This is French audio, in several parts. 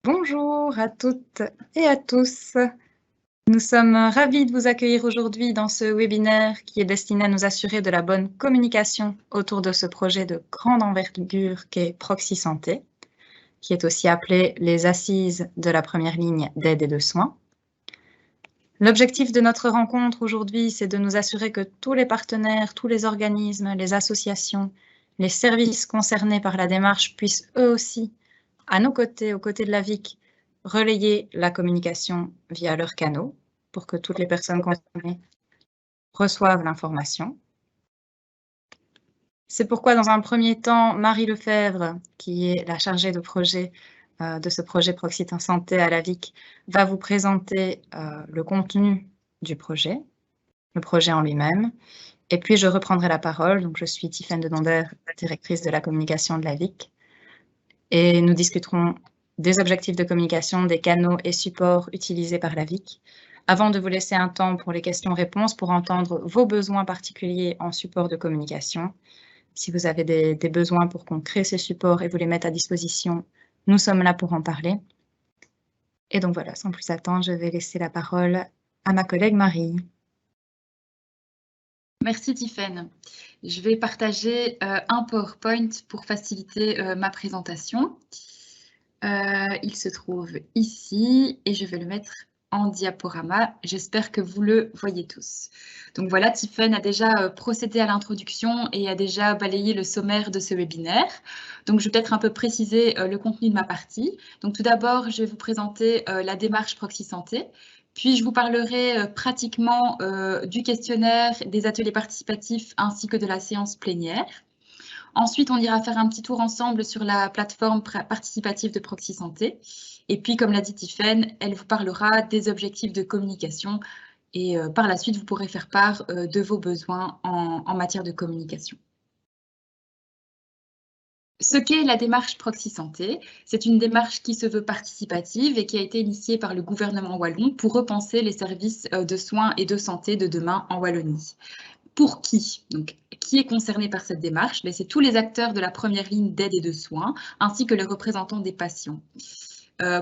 Bonjour à toutes et à tous. Nous sommes ravis de vous accueillir aujourd'hui dans ce webinaire qui est destiné à nous assurer de la bonne communication autour de ce projet de grande envergure qu'est Proxy Santé, qui est aussi appelé les assises de la première ligne d'aide et de soins. L'objectif de notre rencontre aujourd'hui, c'est de nous assurer que tous les partenaires, tous les organismes, les associations, les services concernés par la démarche puissent eux aussi, à nos côtés, aux côtés de la VIC, relayer la communication via leurs canaux pour que toutes les personnes concernées reçoivent l'information. C'est pourquoi, dans un premier temps, Marie Lefebvre, qui est la chargée de projet de ce projet Proxy Santé à la VIC, va vous présenter le contenu du projet, le projet en lui-même. Et puis, je reprendrai la parole. Donc, je suis Tiffaine de Donder, la directrice de la communication de la VIC. Et nous discuterons des objectifs de communication, des canaux et supports utilisés par la VIC, avant de vous laisser un temps pour les questions-réponses pour entendre vos besoins particuliers en support de communication. Si vous avez des besoins pour qu'on crée ces supports et vous les mette à disposition, nous sommes là pour en parler. Et donc voilà, sans plus attendre, je vais laisser la parole à ma collègue Marie. Merci Tiffaine. Je vais partager un PowerPoint pour faciliter ma présentation. Il se trouve ici et je vais le mettre en diaporama. J'espère que vous le voyez tous. Donc voilà, Tiffaine a déjà procédé à l'introduction et a déjà balayé le sommaire de ce webinaire. Donc je vais peut-être un peu préciser le contenu de ma partie. Donc tout d'abord, je vais vous présenter la démarche Proxy Santé. Puis je vous parlerai pratiquement du questionnaire, des ateliers participatifs ainsi que de la séance plénière. Ensuite, on ira faire un petit tour ensemble sur la plateforme participative de Proxy Santé. Et puis, comme l'a dit Tiffaine, elle vous parlera des objectifs de communication et par la suite, vous pourrez faire part de vos besoins en matière de communication. Ce qu'est la démarche Proxy Santé, c'est une démarche qui se veut participative et qui a été initiée par le gouvernement wallon pour repenser les services de soins et de santé de demain en Wallonie. Pour qui? Donc, qui est concerné par cette démarche? C'est tous les acteurs de la première ligne d'aide et de soins, ainsi que les représentants des patients.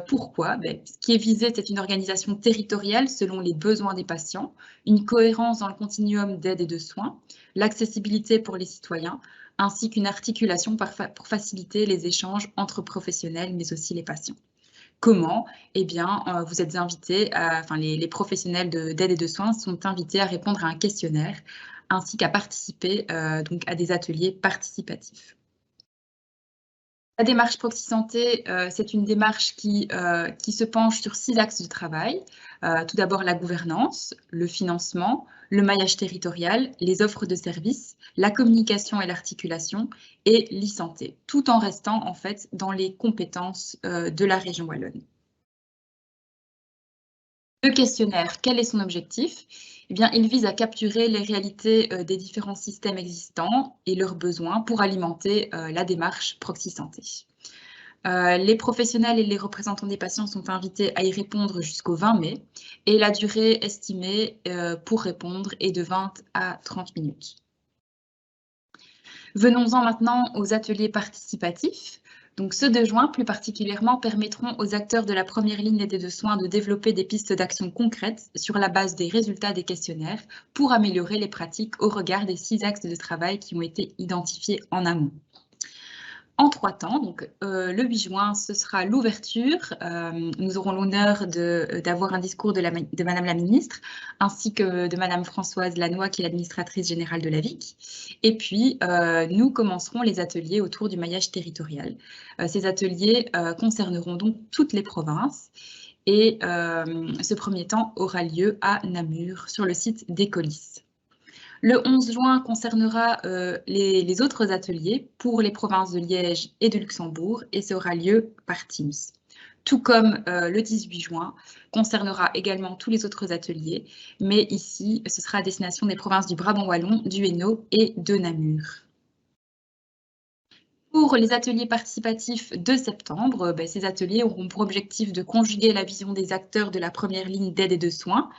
Pourquoi? Ce qui est visé, c'est une organisation territoriale selon les besoins des patients, une cohérence dans le continuum d'aide et de soins, l'accessibilité pour les citoyens, ainsi qu'une articulation pour faciliter les échanges entre professionnels, mais aussi les patients. Comment? Eh bien, vous êtes invités, les professionnels d'aide et de soins sont invités à répondre à un questionnaire ainsi qu'à participer donc à des ateliers participatifs. La démarche Proxy Santé, c'est une démarche qui se penche sur 6 axes de travail. Tout d'abord, la gouvernance, le financement, le maillage territorial, les offres de services, la communication et l'articulation et l'e-santé, tout en restant en fait dans les compétences de la région wallonne. Le questionnaire, quel est son objectif? Eh bien, il vise à capturer les réalités des différents systèmes existants et leurs besoins pour alimenter la démarche Proxy Santé. Les professionnels et les représentants des patients sont invités à y répondre jusqu'au 20 mai et la durée estimée pour répondre est de 20 à 30 minutes. Venons-en maintenant aux ateliers participatifs. Donc ceux de juin, plus particulièrement, permettront aux acteurs de la première ligne d'aide de soins de développer des pistes d'action concrètes sur la base des résultats des questionnaires pour améliorer les pratiques au regard des 6 axes de travail qui ont été identifiés en amont. En 3 temps, donc le 8 juin, ce sera l'ouverture. Nous aurons l'honneur d'avoir un discours de Madame la Ministre, ainsi que de Madame Françoise Lannoy, qui est l'administratrice générale de la VIC. Et puis, nous commencerons les ateliers autour du maillage territorial. Ces ateliers concerneront donc toutes les provinces. Et ce premier temps aura lieu à Namur, sur le site d'Écolis. Le 11 juin concernera les autres ateliers pour les provinces de Liège et de Luxembourg et ça aura lieu par Teams. Tout comme le 18 juin concernera également tous les autres ateliers, mais ici, ce sera à destination des provinces du Brabant wallon, du Hainaut et de Namur. Pour les ateliers participatifs de septembre, ces ateliers auront pour objectif de conjuguer la vision des acteurs de la première ligne d'aide et de soins,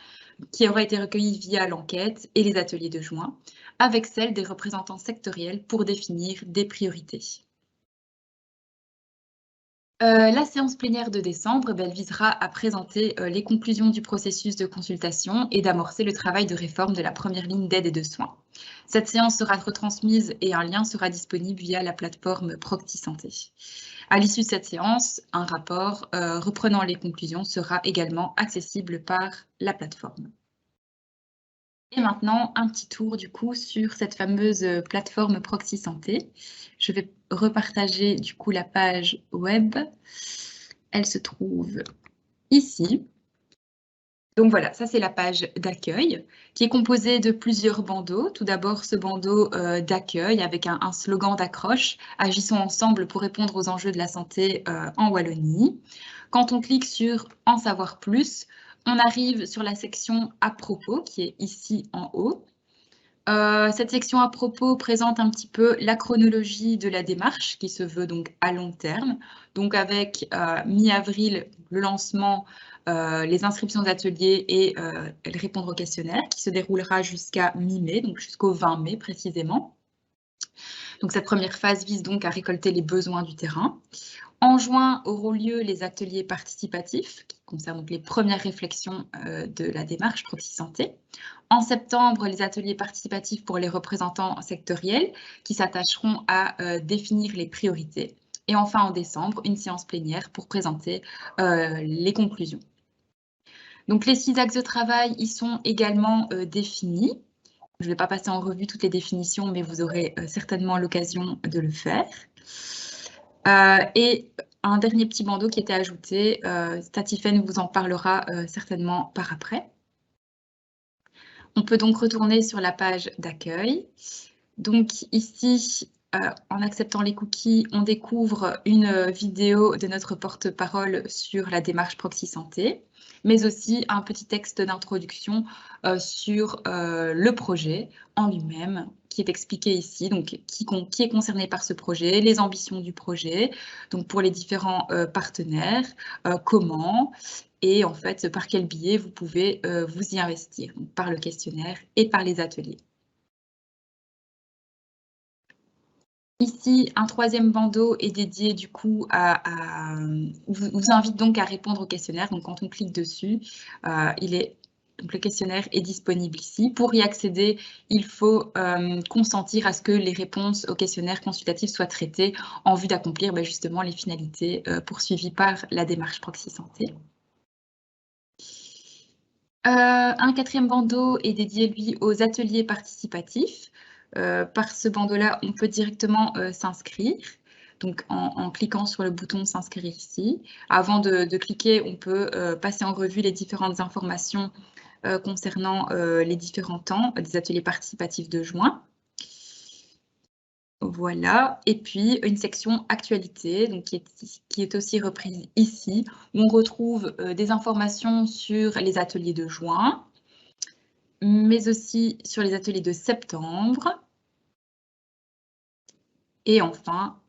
qui aura été recueillie via l'enquête et les ateliers de juin, avec celle des représentants sectoriels pour définir des priorités. La séance plénière de décembre, elle visera à présenter les conclusions du processus de consultation et d'amorcer le travail de réforme de la première ligne d'aide et de soins. Cette séance sera retransmise et un lien sera disponible via la plateforme Proxy Santé. À l'issue de cette séance, un rapport reprenant les conclusions sera également accessible par la plateforme. Et maintenant, un petit tour du coup sur cette fameuse plateforme Proxy Santé. Je vais repartager du coup la page web. Elle se trouve ici. Donc voilà, ça c'est la page d'accueil qui est composée de plusieurs bandeaux. Tout d'abord, ce bandeau d'accueil avec un slogan d'accroche « Agissons ensemble pour répondre aux enjeux de la santé en Wallonie ». Quand on clique sur « En savoir plus », on arrive sur la section « À propos » qui est ici en haut. Cette section à propos présente un petit peu la chronologie de la démarche qui se veut donc à long terme. Donc avec mi-avril, le lancement, les inscriptions d'ateliers et répondre au questionnaire qui se déroulera jusqu'à mi-mai, donc jusqu'au 20 mai précisément. Donc cette première phase vise donc à récolter les besoins du terrain. En juin auront lieu les ateliers participatifs qui concernent donc les premières réflexions de la démarche Proxy Santé. En septembre, les ateliers participatifs pour les représentants sectoriels qui s'attacheront à définir les priorités. Et enfin, en décembre, une séance plénière pour présenter les conclusions. Donc les 6 axes de travail y sont également définis. Je ne vais pas passer en revue toutes les définitions, mais vous aurez certainement l'occasion de le faire. Et un dernier petit bandeau qui était ajouté, Statifène vous en parlera certainement par après. On peut donc retourner sur la page d'accueil. Donc ici, en acceptant les cookies, on découvre une vidéo de notre porte-parole sur la démarche Proxy Santé, mais aussi un petit texte d'introduction sur le projet en lui-même, qui est expliqué ici, donc qui est concerné par ce projet, les ambitions du projet, donc pour les différents partenaires, comment, et en fait par quel biais vous pouvez vous y investir, donc par le questionnaire et par les ateliers. Ici, un troisième bandeau est dédié du coup vous invite donc à répondre au questionnaire. Donc quand on clique dessus, donc le questionnaire est disponible ici. Pour y accéder, il faut consentir à ce que les réponses au questionnaire consultatif soient traitées en vue d'accomplir justement les finalités poursuivies par la démarche Proxy Santé. Un quatrième bandeau est dédié, lui, aux ateliers participatifs. Par ce bandeau-là, on peut directement s'inscrire. Donc, en cliquant sur le bouton « S'inscrire » ici. Avant de cliquer, on peut passer en revue les différentes informations concernant les différents temps des ateliers participatifs de juin. Voilà, et puis une section actualité, donc qui est aussi reprise ici, où on retrouve des informations sur les ateliers de juin, mais aussi sur les ateliers de septembre. Et enfin,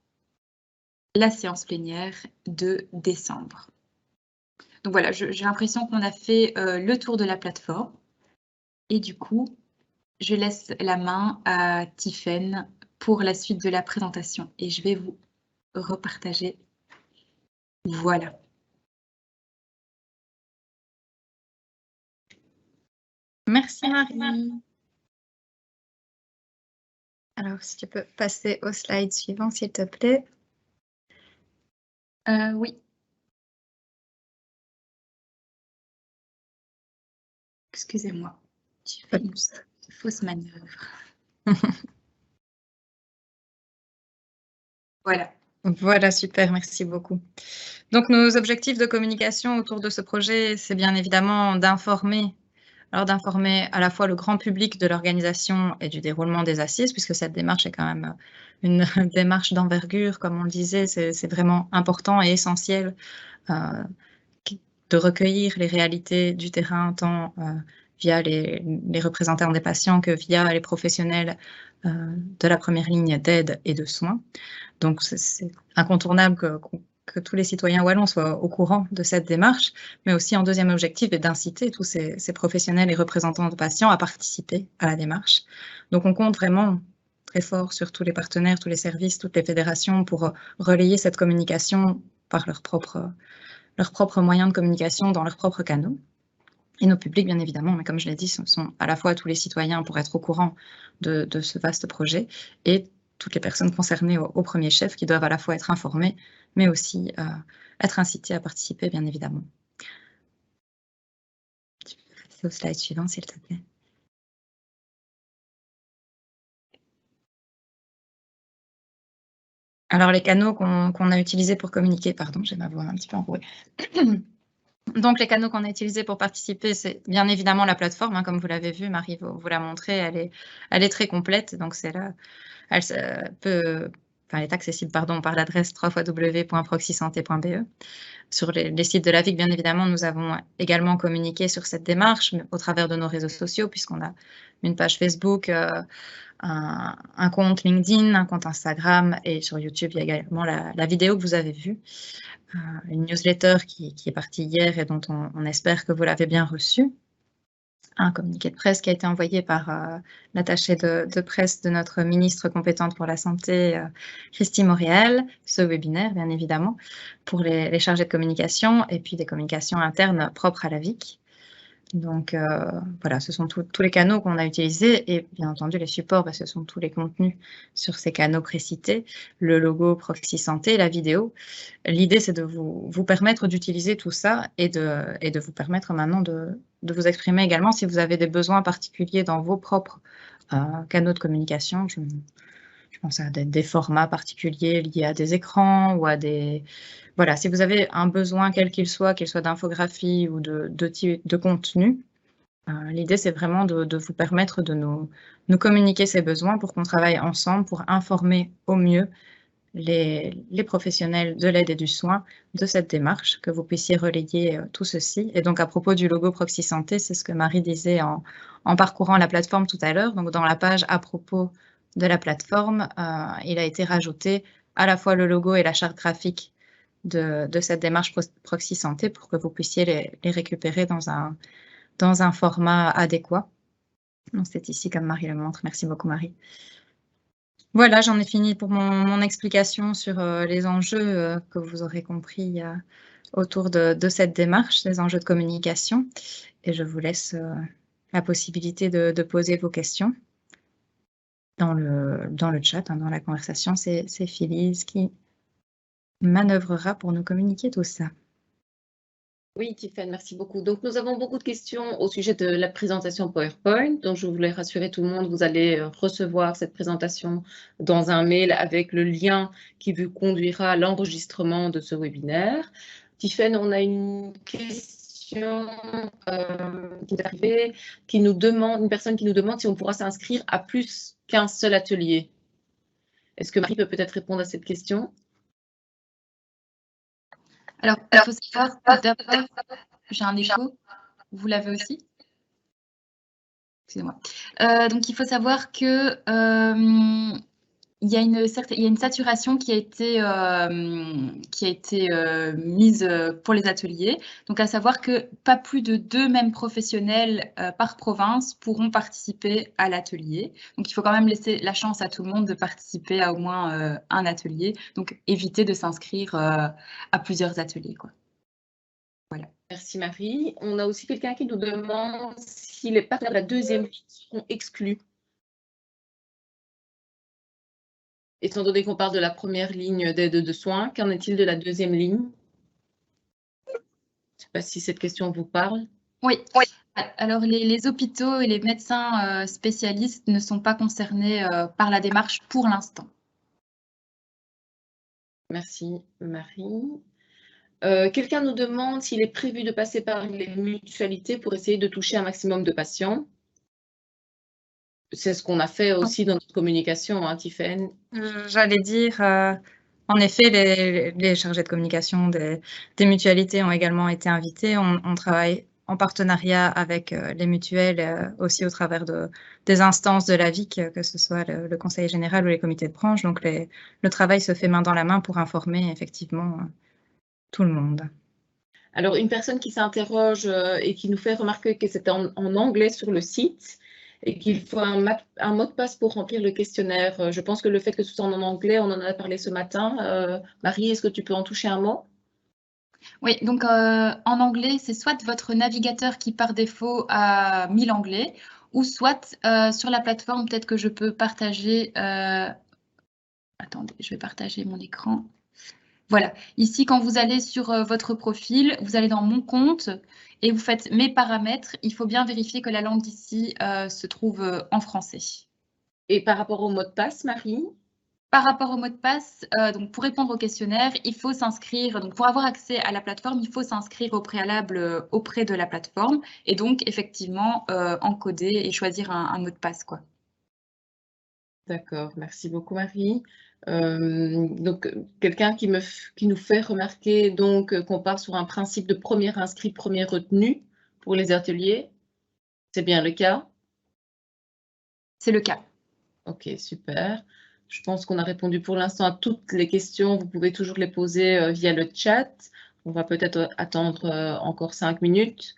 la séance plénière de décembre. Donc voilà, j'ai l'impression qu'on a fait le tour de la plateforme. Et du coup, je laisse la main à Tiffaine pour la suite de la présentation. Et je vais vous repartager. Voilà. Merci Marie. Alors, si tu peux passer au slide suivant, s'il te plaît. Oui. Excusez-moi, tu fais une fausse manœuvre. Voilà. Voilà, super, merci beaucoup. Donc, nos objectifs de communication autour de ce projet, c'est bien évidemment d'informer à la fois le grand public de l'organisation et du déroulement des assises, puisque cette démarche est quand même une démarche d'envergure, comme on le disait, c'est vraiment important et essentiel de recueillir les réalités du terrain, tant via les représentants des patients que via les professionnels de la première ligne d'aide et de soins. Donc, c'est incontournable que tous les citoyens wallons soient au courant de cette démarche, mais aussi en deuxième objectif est d'inciter tous ces professionnels et représentants de patients à participer à la démarche. Donc, on compte vraiment très fort sur tous les partenaires, tous les services, toutes les fédérations pour relayer cette communication par leurs propres moyens de communication dans leurs propres canaux. Et nos publics, bien évidemment, mais comme je l'ai dit, ce sont à la fois tous les citoyens pour être au courant de ce vaste projet et toutes les personnes concernées au premier chef qui doivent à la fois être informées, mais aussi être incitées à participer, bien évidemment. Tu peux passer au slide suivant, s'il te plaît. Alors, les canaux qu'on a utilisés pour communiquer, pardon, j'ai ma voix un petit peu enrouée. Donc, les canaux qu'on a utilisés pour participer, c'est bien évidemment la plateforme, hein, comme vous l'avez vu, Marie vous l'a montré, elle est très complète, donc c'est là, elle est accessible par l'adresse www.proxysanté.be. Sur les sites de la VIC, bien évidemment, nous avons également communiqué sur cette démarche au travers de nos réseaux sociaux, puisqu'on a une page Facebook, un compte LinkedIn, un compte Instagram, et sur YouTube, il y a également la vidéo que vous avez vue. Une newsletter qui est partie hier et dont on espère que vous l'avez bien reçue. Un communiqué de presse qui a été envoyé par l'attachée de presse de notre ministre compétente pour la santé, Christine Moréal, ce webinaire, bien évidemment, pour les chargés de communication et puis des communications internes propres à la VIC. Donc voilà, ce sont tous les canaux qu'on a utilisés et bien entendu les supports, ce sont tous les contenus sur ces canaux précités, le logo Proxy Santé, la vidéo. L'idée, c'est de vous permettre d'utiliser tout ça et de vous permettre maintenant de vous exprimer également si vous avez des besoins particuliers dans vos propres canaux de communication. Je pense à des formats particuliers liés à des écrans ou à des... Voilà, si vous avez un besoin quel qu'il soit d'infographie ou de contenu, l'idée, c'est vraiment de vous permettre de nous communiquer ces besoins pour qu'on travaille ensemble pour informer au mieux les professionnels de l'aide et du soin de cette démarche, que vous puissiez relayer tout ceci. Et donc, à propos du logo Proxy Santé, c'est ce que Marie disait en parcourant la plateforme tout à l'heure. Donc, dans la page à propos de la plateforme, il a été rajouté à la fois le logo et la charte graphique de cette démarche Proxy Santé pour que vous puissiez les récupérer dans un format adéquat. Donc, c'est ici comme Marie le montre. Merci beaucoup, Marie. Voilà, j'en ai fini pour mon explication sur les enjeux que vous aurez compris autour de cette démarche, les enjeux de communication. Et je vous laisse la possibilité de poser vos questions dans le chat, dans la conversation. C'est Phyllis qui manœuvrera pour nous communiquer tout ça. Oui, Tiffany, merci beaucoup. Donc, nous avons beaucoup de questions au sujet de la présentation PowerPoint. Donc, je voulais rassurer tout le monde, vous allez recevoir cette présentation dans un mail avec le lien qui vous conduira à l'enregistrement de ce webinaire. Tiffany, on a une question qui est arrivée, une personne qui nous demande si on pourra s'inscrire à plus qu'un seul atelier. Est-ce que Marie peut peut-être répondre à cette question? Alors, il faut savoir, d'abord, j'ai un écho, vous l'avez aussi? Excusez-moi. Donc, il faut savoir que il y a une saturation qui a été mise pour les ateliers. Donc, à savoir que pas plus de 2 mêmes professionnels par province pourront participer à l'atelier. Donc, il faut quand même laisser la chance à tout le monde de participer à au moins un atelier. Donc, éviter de s'inscrire à plusieurs ateliers, quoi. Voilà. Merci Marie. On a aussi quelqu'un qui nous demande si les partenaires de la deuxième ligne seront exclus. Étant donné qu'on parle de la première ligne d'aide de soins, qu'en est-il de la deuxième ligne? Je ne sais pas si cette question vous parle. Oui. Alors, les hôpitaux et les médecins spécialistes ne sont pas concernés par la démarche pour l'instant. Merci Marie. Quelqu'un nous demande s'il est prévu de passer par les mutualités pour essayer de toucher un maximum de patients. C'est ce qu'on a fait aussi dans notre communication, hein, Tiffany. J'allais dire, en effet, les chargés de communication des mutualités ont également été invités. On travaille en partenariat avec les mutuelles aussi au travers des instances de la VIC, que ce soit le conseil général ou les comités de branche. Donc, le travail se fait main dans la main pour informer effectivement tout le monde. Alors, une personne qui s'interroge et qui nous fait remarquer que c'est en anglais sur le site et qu'il faut un mot de passe pour remplir le questionnaire. Je pense que le fait que ce soit en anglais, on en a parlé ce matin. Marie, est-ce que tu peux en toucher un mot? Oui, donc en anglais, c'est soit votre navigateur qui par défaut a mis l'anglais, ou soit sur la plateforme, peut-être que je peux partager. Attendez, je vais partager mon écran. Voilà, ici, quand vous allez sur votre profil, vous allez dans Mon compte et vous faites Mes paramètres. Il faut bien vérifier que la langue d'ici se trouve en français. Et par rapport au mot de passe, Marie? Par rapport au mot de passe, donc pour répondre au questionnaire, il faut s'inscrire. Donc pour avoir accès à la plateforme, il faut s'inscrire au préalable auprès de la plateforme et donc effectivement encoder et choisir un mot de passe, quoi. D'accord, merci beaucoup Marie. Donc quelqu'un qui nous fait remarquer donc qu'on part sur un principe de premier inscrit, premier retenu pour les ateliers. C'est bien le cas? C'est le cas. Ok, super. Je pense qu'on a répondu pour l'instant à toutes les questions. Vous pouvez toujours les poser via le chat. On va peut-être attendre encore 5 minutes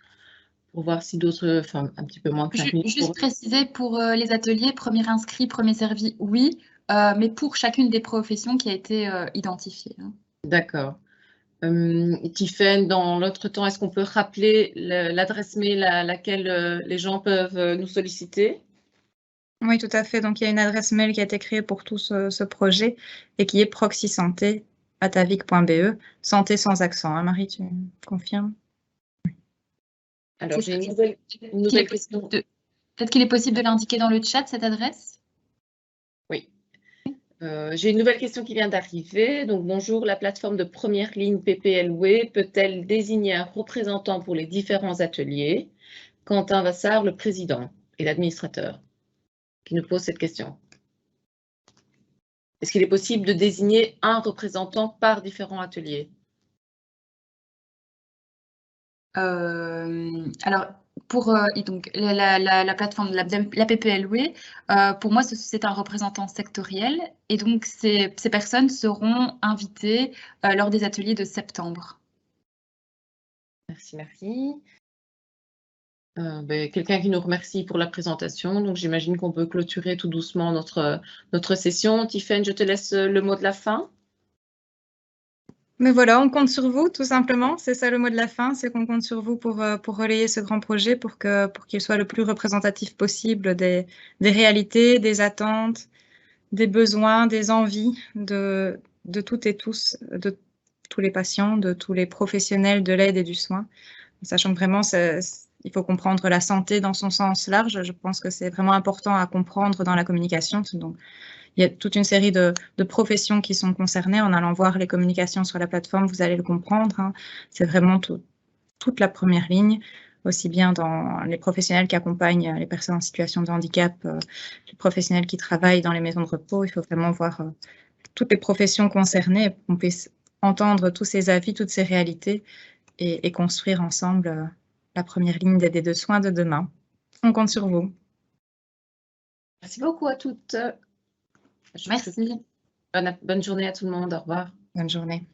pour voir si d'autres, enfin un petit peu moins que 5 minutes. Juste préciser pour les ateliers, premier inscrit, premier servi, oui, mais pour chacune des professions qui a été identifiée. Hein. D'accord. Tiffaine, dans l'autre temps, est-ce qu'on peut rappeler l'adresse mail à laquelle les gens peuvent nous solliciter? Oui, tout à fait. Donc, il y a une adresse mail qui a été créée pour tout ce projet et qui est proxysanté@avic.be, santé sans accent. Hein, Marie, tu confirmes? Alors, j'ai une nouvelle question. Peut-être qu'il est possible de l'indiquer dans le chat, cette adresse? Oui. J'ai une nouvelle question qui vient d'arriver. Donc, bonjour, la plateforme de première ligne PPLW peut-elle désigner un représentant pour les différents ateliers? Quentin Vassard, le président et l'administrateur, qui nous pose cette question. Est-ce qu'il est possible de désigner un représentant par différents ateliers? Alors, pour donc, la plateforme, la PPLW, pour moi, c'est un représentant sectoriel et donc ces personnes seront invitées lors des ateliers de septembre. Merci, merci. Quelqu'un qui nous remercie pour la présentation. Donc, j'imagine qu'on peut clôturer tout doucement notre session. Tiffaine, je te laisse le mot de la fin. Mais voilà, on compte sur vous, tout simplement. C'est ça le mot de la fin, c'est qu'on compte sur vous pour relayer ce grand projet, pour qu'il soit le plus représentatif possible des réalités, des attentes, des besoins, des envies de toutes et tous, de tous les patients, de tous les professionnels de l'aide et du soin. Sachant que vraiment, il faut comprendre la santé dans son sens large. Je pense que c'est vraiment important à comprendre dans la communication. Donc, il y a toute une série de professions qui sont concernées. En allant voir les communications sur la plateforme, vous allez le comprendre. Hein. C'est vraiment toute la première ligne, aussi bien dans les professionnels qui accompagnent les personnes en situation de handicap, les professionnels qui travaillent dans les maisons de repos. Il faut vraiment voir toutes les professions concernées pour qu'on puisse entendre tous ces avis, toutes ces réalités et construire ensemble la première ligne d'aide et de soins de demain. On compte sur vous. Merci beaucoup à toutes. Merci. Bonne journée à tout le monde. Au revoir. Bonne journée.